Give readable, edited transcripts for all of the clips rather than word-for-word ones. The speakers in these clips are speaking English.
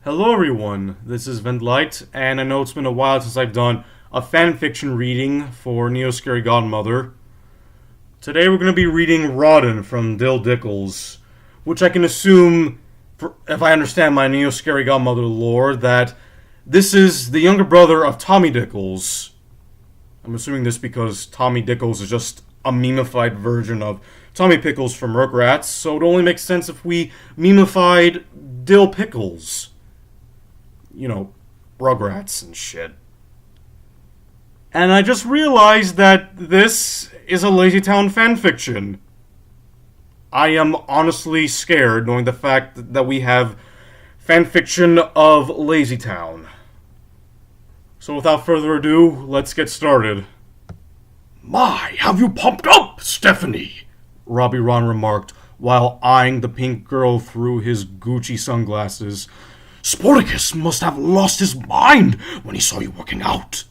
Hello everyone, this is Ventlight, and I know it's been a while since I've done a fanfiction reading for Neo Scary Godmother. Today we're going to be reading Rawdon from Dill Dickles, which I can assume, if I understand my Neo Scary Godmother lore, that this is the younger brother of Tommy Dickles. I'm assuming this because Tommy Dickles is just a memeified version of Tommy Pickles from Rugrats, so it only makes sense if we memeified Dill Pickles. You know, Rugrats and shit. And I just realized that this is a LazyTown fanfiction. I am honestly scared knowing the fact that we have fanfiction of LazyTown. So without further ado, let's get started. My, have you pumped up, Stephanie? Robbie Ron remarked while eyeing the pink girl through his Gucci sunglasses. Sporticus must have lost his mind when he saw you working out.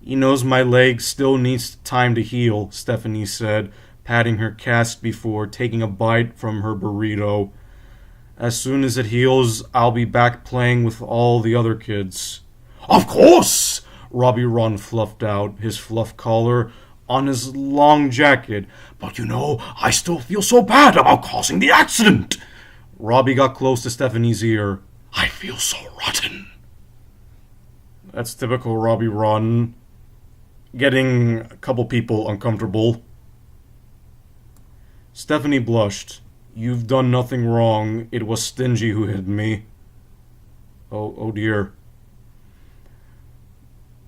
He knows my leg still needs time to heal, Stephanie said, patting her cast before taking a bite from her burrito. As soon as it heals, I'll be back playing with all the other kids. Of course! Robbie Ron fluffed out, his fluff collar on his long jacket. But you know, I still feel so bad about causing the accident. Robbie got close to Stephanie's ear. I feel so rotten. That's typical Robbie Ron. Getting a couple people uncomfortable. Stephanie blushed. You've done nothing wrong. It was Stingy who hit me. Oh dear.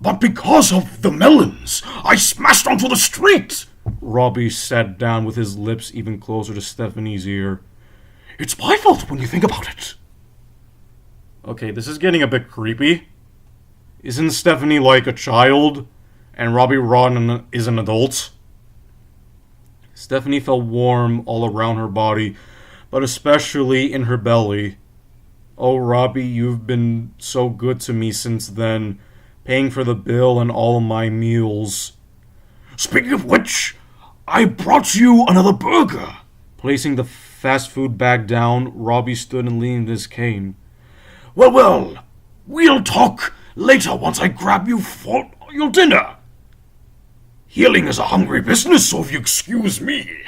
But because of the melons, I smashed onto the street. Robbie sat down with his lips even closer to Stephanie's ear. It's my fault when you think about it. Okay, this is getting a bit creepy. Isn't Stephanie like a child, and Robbie Ron is an adult? Stephanie felt warm all around her body, but especially in her belly. Oh, Robbie, you've been so good to me since then, paying for the bill and all of my meals. Speaking of which, I brought you another burger. Placing the fast food bag down, Robbie stood and leaned his cane. Well, we'll talk later once I grab you for your dinner. Healing is a hungry business, so if you excuse me.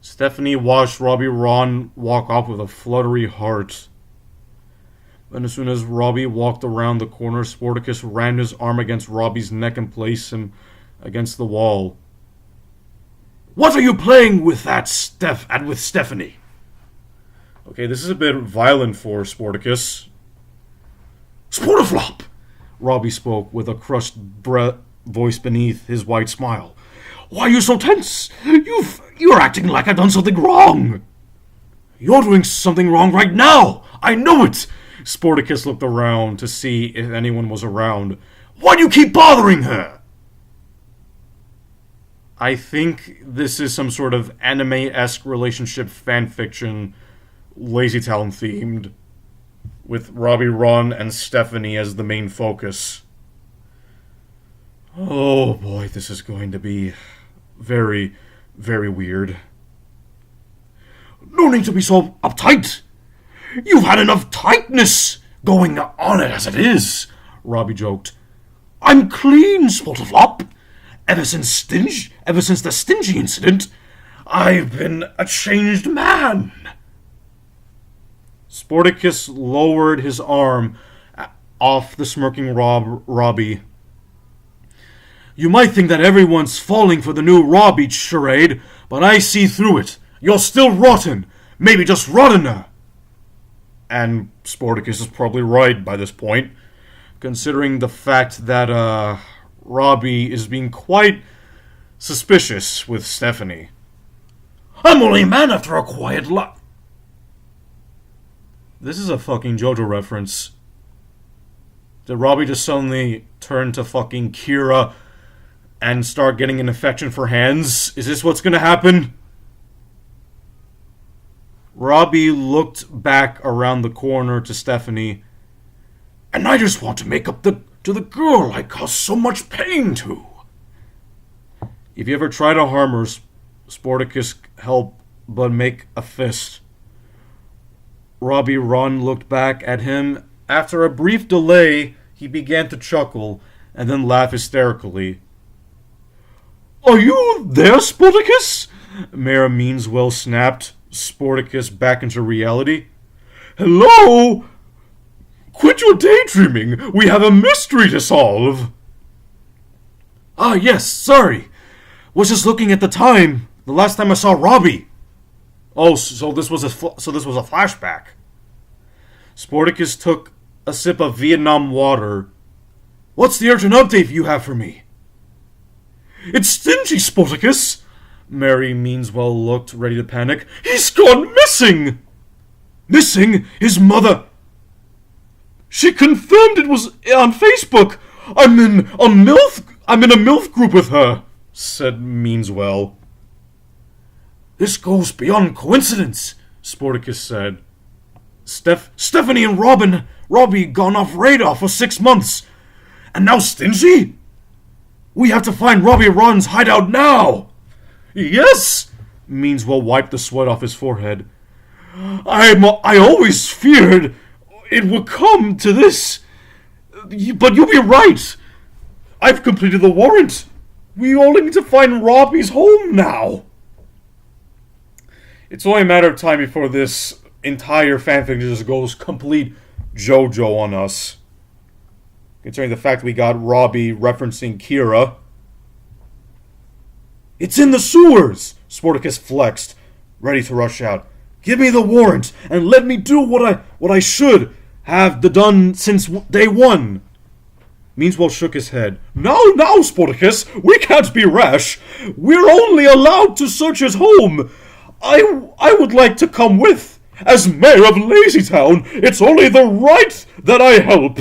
Stephanie watched Robbie Ron walk off with a fluttery heart. Then as soon as Robbie walked around the corner, Sporticus rammed his arm against Robbie's neck and placed him against the wall. What are you playing with with Stephanie? Okay, this is a bit violent for Sporticus. Sportiflop! Robbie spoke with a crushed voice beneath his white smile. Why are you so tense? You're acting like I've done something wrong. You're doing something wrong right now. I know it. Sporticus looked around to see if anyone was around. Why do you keep bothering her? I think this is some sort of anime-esque relationship fanfiction, LazyTown themed, with Robbie Ron and Stephanie as the main focus. Oh boy, this is going to be very, very weird. No need to be so uptight. You've had enough tightness going on it as it is, Robbie joked. I'm clean, Sportiflop. Ever since the Stingy incident, I've been a changed man. Sporticus lowered his arm off the smirking Robbie. You might think that everyone's falling for the new Robbie charade, but I see through it. You're still rotten. Maybe just rottener. And Sporticus is probably right by this point, considering the fact that, Robbie is being quite suspicious with Stephanie. I'm only a man after a quiet life. This is a fucking JoJo reference. Did Robbie just suddenly turn to fucking Kira and start getting an affection for hands? Is this what's gonna happen? Robbie looked back around the corner to Stephanie. And I just want to make up to the girl I caused so much pain to. If you ever try to harm her, Sporticus help but make a fist. Robbie Ron looked back at him. After a brief delay, he began to chuckle and then laugh hysterically. Are you there, Sporticus? Mayor Meanswell snapped Sporticus back into reality. Hello? Quit your daydreaming. We have a mystery to solve. Ah, yes, sorry. Was just looking at the time. The last time I saw Robbie. Oh, so this was a flashback. Sporticus took a sip of Vietnam water. What's the urgent update you have for me? It's Stingy, Sporticus. Mary Meanswell looked ready to panic. He's gone missing. Missing? His mother? She confirmed it was on Facebook. I'm in a MILF group with her, said Meanswell. This goes beyond coincidence, Sporticus said. Stephanie and Robbie gone off radar for 6 months. And now Stingy? We have to find Robbie Ron's hideout now. Yes, Meanswell wiped the sweat off his forehead. I always feared it would come to this. But you'll be right. I've completed the warrant. We only need to find Robbie's home now. It's only a matter of time before this entire fanfic just goes complete JoJo on us. Considering the fact we got Robbie referencing Kira. It's in the sewers! Sporticus flexed, ready to rush out. Give me the warrant, and let me do what I should have done since day one. Meanswell shook his head. Now, Sporticus, we can't be rash. We're only allowed to search his home. I would like to come with. As mayor of Lazytown, it's only the right that I help.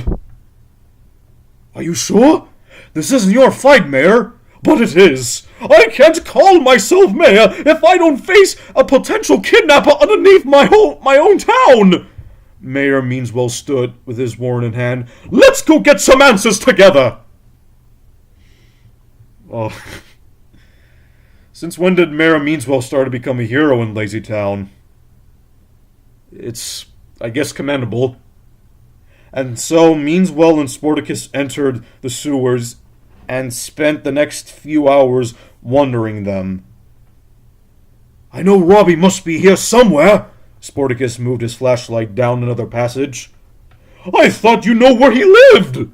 Are you sure? This isn't your fight, Mayor. But it is. I can't call myself mayor if I don't face a potential kidnapper underneath my own town. Mayor Meanswell stood with his warrant in hand. Let's go get some answers together. Oh. Since when did Mayor Meanswell start to become a hero in Lazytown? It's, I guess, commendable. And so Meanswell and Sporticus entered the sewers and spent the next few hours wandering them. I know Robbie must be here somewhere. Sporticus moved his flashlight down another passage. I thought you know where he lived.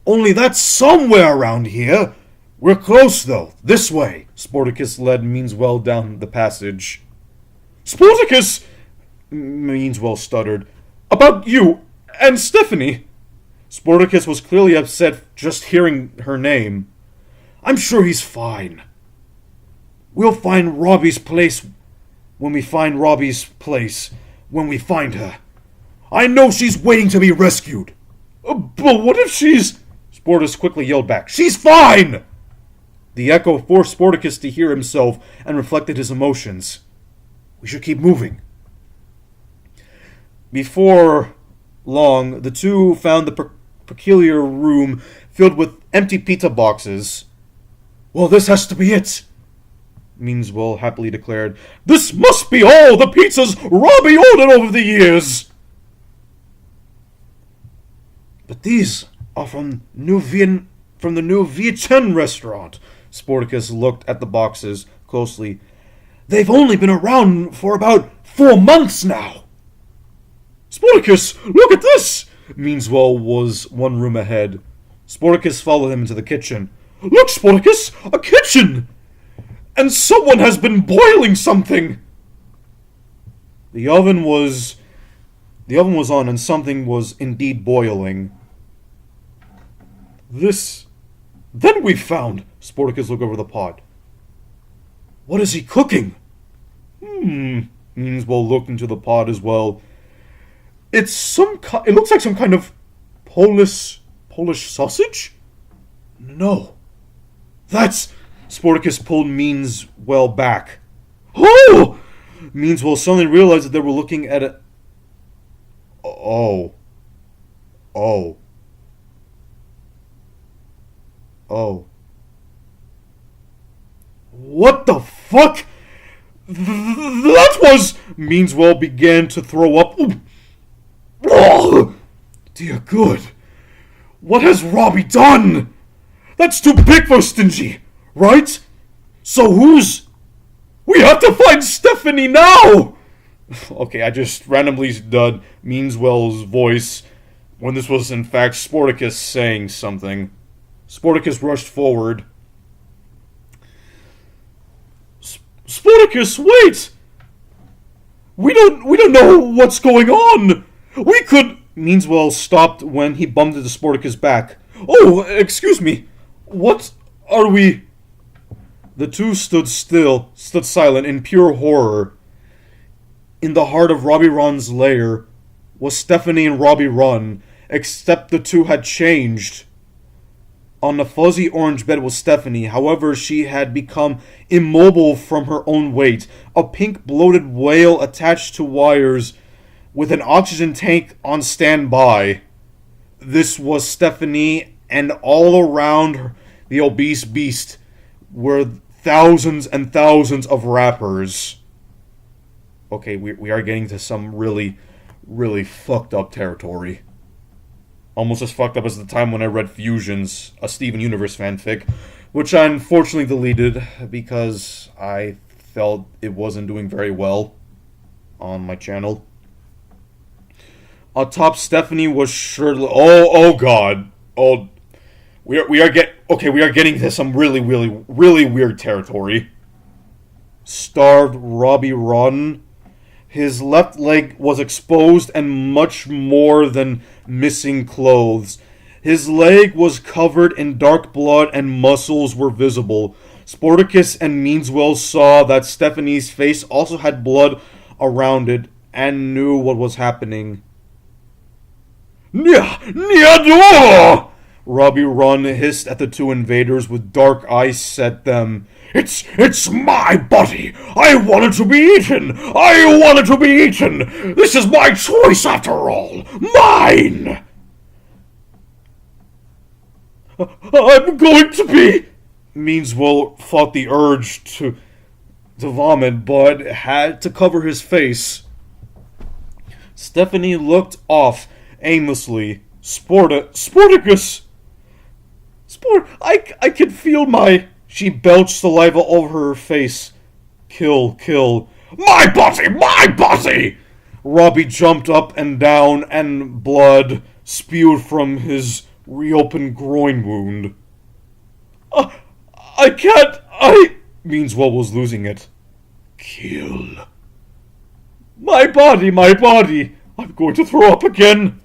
Only that's somewhere around here. We're close, though. This way. Sporticus led Meanswell down the passage. Sporticus! Meanswell stuttered. About you and Stephanie. Sporticus was clearly upset just hearing her name. I'm sure he's fine. We'll find Robbie's place when we find her. I know she's waiting to be rescued. But what if she's... Sporticus quickly yelled back. She's fine! The echo forced Sporticus to hear himself and reflected his emotions. We should keep moving. Before long, the two found the peculiar room filled with empty pizza boxes. Well, this has to be it, Meanswell happily declared. This must be all the pizzas Robbie ordered over the years. But these are from the new Vietnam restaurant. Sporticus looked at the boxes closely. They've only been around for about 4 months now. Sporticus, look at this! Meanswell was one room ahead. Sporticus followed him into the kitchen. Look, Sporticus! A kitchen! And someone has been boiling something! The oven was on and something was indeed boiling. Then we found... Sporticus looked over the pot. What is he cooking? Meanswell looked into the pot as well. It looks like some kind of Polish sausage? No. That's... Sporticus pulled Meanswell back. Oh! Meanswell suddenly realized that they were looking at a... Oh. What the fuck? That was... Meanswell began to throw up. Oh, dear good. What has Robbie done? That's too big for Stingy, right? So who's... We have to find Stephanie now! Okay, I just randomly did Meanswell's voice when this was in fact Sporticus saying something. Sporticus rushed forward. Sporticus, wait! We don't know what's going on! We could... Meanswell stopped when he bumped into Sporticus' back. Oh, excuse me. What are we... The two stood silent in pure horror. In the heart of Robbie Run's lair was Stephanie and Robbie Run, except the two had changed. On the fuzzy orange bed was Stephanie, however she had become immobile from her own weight, a pink bloated whale attached to wires with an oxygen tank on standby. This was Stephanie, and all around the obese beast were thousands and thousands of rappers. Okay, we are getting to some really, really fucked up territory. Almost as fucked up as the time when I read Fusions, a Steven Universe fanfic, which I unfortunately deleted because I felt it wasn't doing very well on my channel. Atop Stephanie was shirtless. Oh god. Oh, we are getting to some really, really, really weird territory. Starved Robbie Run. His left leg was exposed and much more than missing clothes. His leg was covered in dark blood and muscles were visible. Sporticus and Meanswell saw that Stephanie's face also had blood around it and knew what was happening. Niador! Robbie Run hissed at the two invaders with dark eyes set them. It's my body! I wanted to be eaten! I wanted to be eaten! This is my choice after all! Mine! I'm going to be... Meanswell fought the urge to vomit, but had to cover his face. Stephanie looked off aimlessly. Sporticus! I can feel my... She belched saliva over her face. Kill. My body! My body! Robbie jumped up and down, and blood spewed from his reopened groin wound. I can't... Meanswell was losing it. Kill. My body! I'm going to throw up again!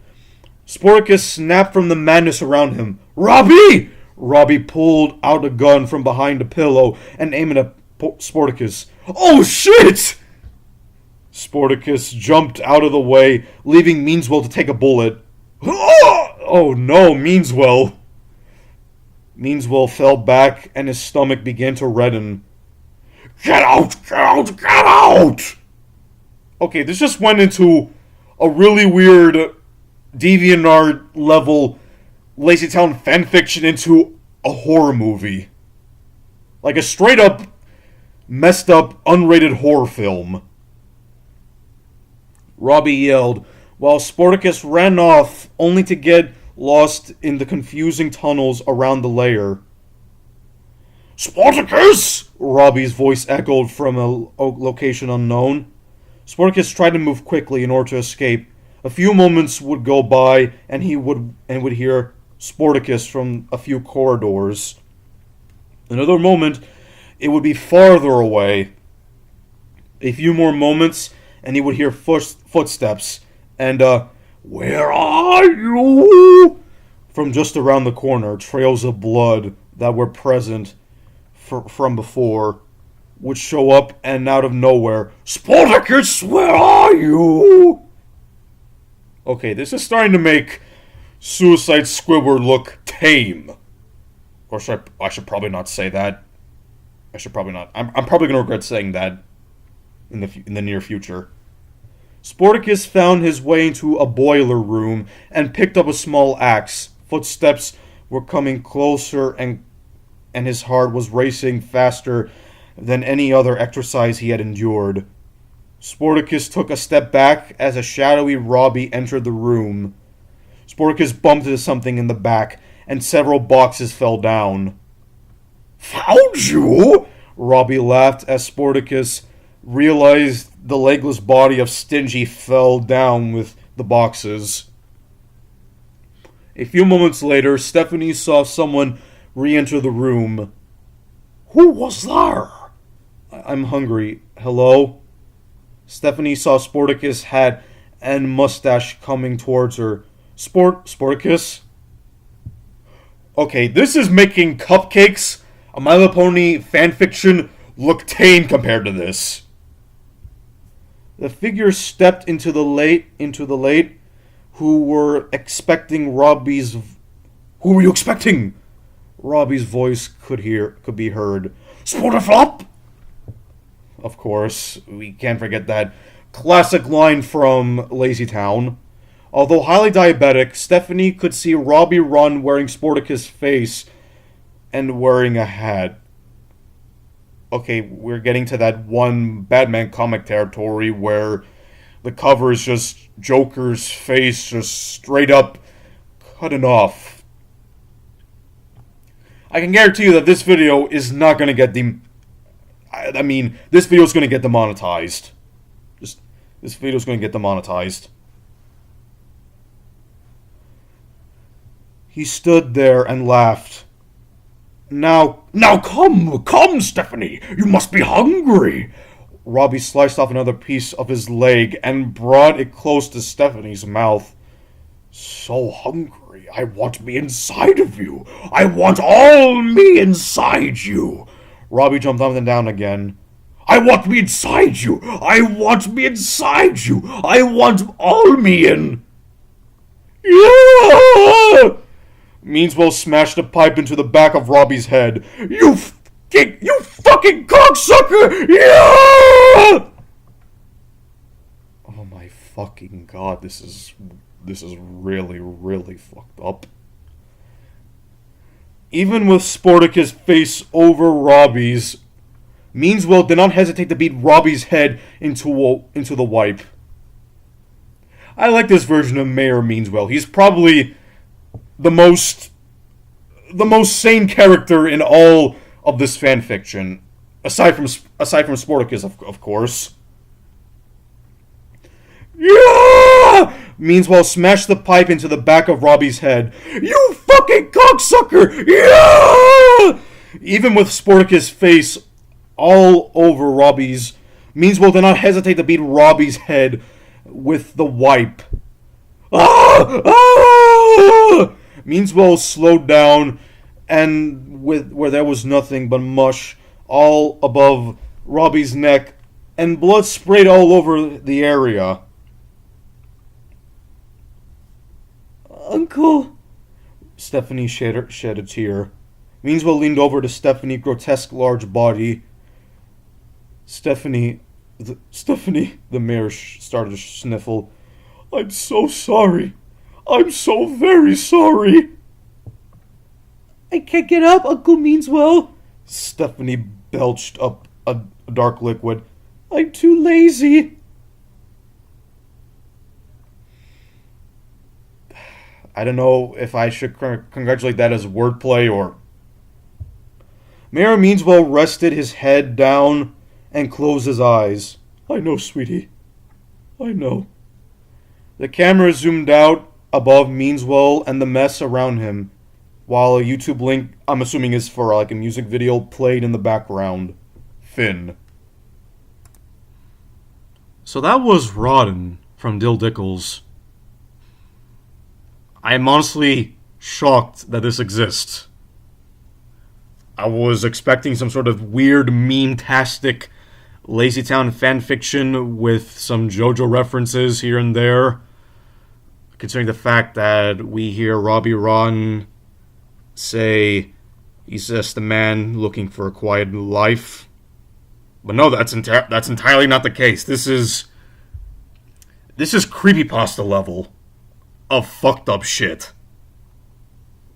Sporticus snapped from the madness around him. Robbie! Robbie pulled out a gun from behind a pillow and aimed at Sporticus. Oh shit! Sporticus jumped out of the way, leaving Meanswell to take a bullet. Oh no, Meanswell! Meanswell fell back and his stomach began to redden. Get out! Okay, this just went into a really weird DeviantArt level LazyTown fanfiction into a horror movie. Like a straight up, messed up, unrated horror film. Robbie yelled, while Sporticus ran off, only to get lost in the confusing tunnels around the lair. Sporticus! Robbie's voice echoed from a location unknown. Sporticus tried to move quickly in order to escape. A few moments would go by, and he would hear Sporticus from a few corridors. Another moment, it would be farther away. A few more moments, and he would hear footsteps, and where are you? From just around the corner, trails of blood that were present from before would show up, and out of nowhere, Sporticus, where are you? Okay, this is starting to make Suicide Squidward look tame. Of course, I should probably not say that. I should probably not. I'm probably going to regret saying that in the near future. Sporticus found his way into a boiler room and picked up a small axe. Footsteps were coming closer, and his heart was racing faster than any other exercise he had endured. Sporticus took a step back as a shadowy Robbie entered the room. Sporticus bumped into something in the back, and several boxes fell down. Found you? Robbie laughed as Sporticus realized the legless body of Stingy fell down with the boxes. A few moments later, Stephanie saw someone re-enter the room. Who was there? I'm hungry. Hello? Stephanie saw Sporticus' hat and mustache coming towards her. Sporticus? Okay, this is making Cupcakes, a My Little Pony fanfiction, look tame compared to this. The figure stepped into the late, who were expecting Robbie's... Who were you expecting? Robbie's voice could be heard. Sportiflop? Of course, we can't forget that classic line from Lazy Town. Although highly diabetic, Stephanie could see Robbie run wearing Sporticus' face and wearing a hat. Okay, we're getting to that one Batman comic territory where the cover is just Joker's face just straight up cutting off. I can guarantee you that this video is not going to get this video is going to get demonetized. This video is going to get demonetized. He stood there and laughed. Now come, Stephanie. You must be hungry. Robbie sliced off another piece of his leg and brought it close to Stephanie's mouth. So hungry, I want me inside of you. I want all me inside you. Robbie jumped up and down again. I want me inside you. I want me inside you. I want all me in. Yeah! Meanswell smashed a pipe into the back of Robbie's head. You fucking cocksucker! Yeah! Oh my fucking god, this is really, really fucked up. Even with Sporticus' face over Robbie's, Meanswell did not hesitate to beat Robbie's head into the wipe. I like this version of Mayor Meanswell. He's probably the most sane character in all of this fanfiction, aside from Sporticus, of course. Yeah! Meanswell smashed the pipe into the back of Robbie's head. You fucking cocksucker! Yeah! Even with Sporticus' face all over Robbie's, Meanswell did not hesitate to beat Robbie's head with the wipe. Ah! Ah! Meanswell slowed down, and where there was nothing but mush all above Robbie's neck, and blood sprayed all over the area. Uncle, Stephanie shed a tear. Meanswell leaned over to Stephanie's grotesque large body. Stephanie, the mayor started to sniffle. I'm so sorry. I'm so very sorry. I can't get up, Uncle Meanswell. Stephanie belched up a dark liquid. I'm too lazy. I don't know if I should congratulate that as wordplay or... Mayor Meanswell rested his head down and closed his eyes. I know, sweetie. I know. The camera zoomed out above Meanswell and the mess around him, while a YouTube link, I'm assuming is for like a music video, played in the background. Finn. So that was Rodden from Dill Dickles. I am honestly shocked that this exists. I was expecting some sort of weird, meme-tastic Lazy Town fanfiction with some JoJo references here and there. Considering the fact that we hear Robbie Ron say he's just a man looking for a quiet life. But no, that's entirely not the case. This is creepypasta level of fucked up shit.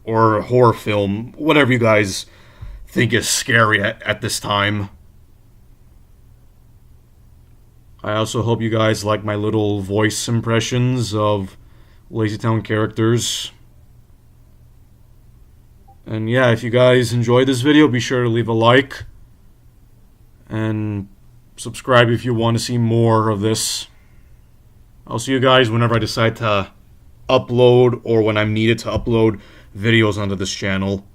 Or horror film, whatever you guys think is scary at this time. I also hope you guys like my little voice impressions of Lazytown characters. And yeah, if you guys enjoyed this video, be sure to leave a like. And subscribe if you want to see more of this. I'll see you guys whenever I decide to upload or when I'm needed to upload videos onto this channel.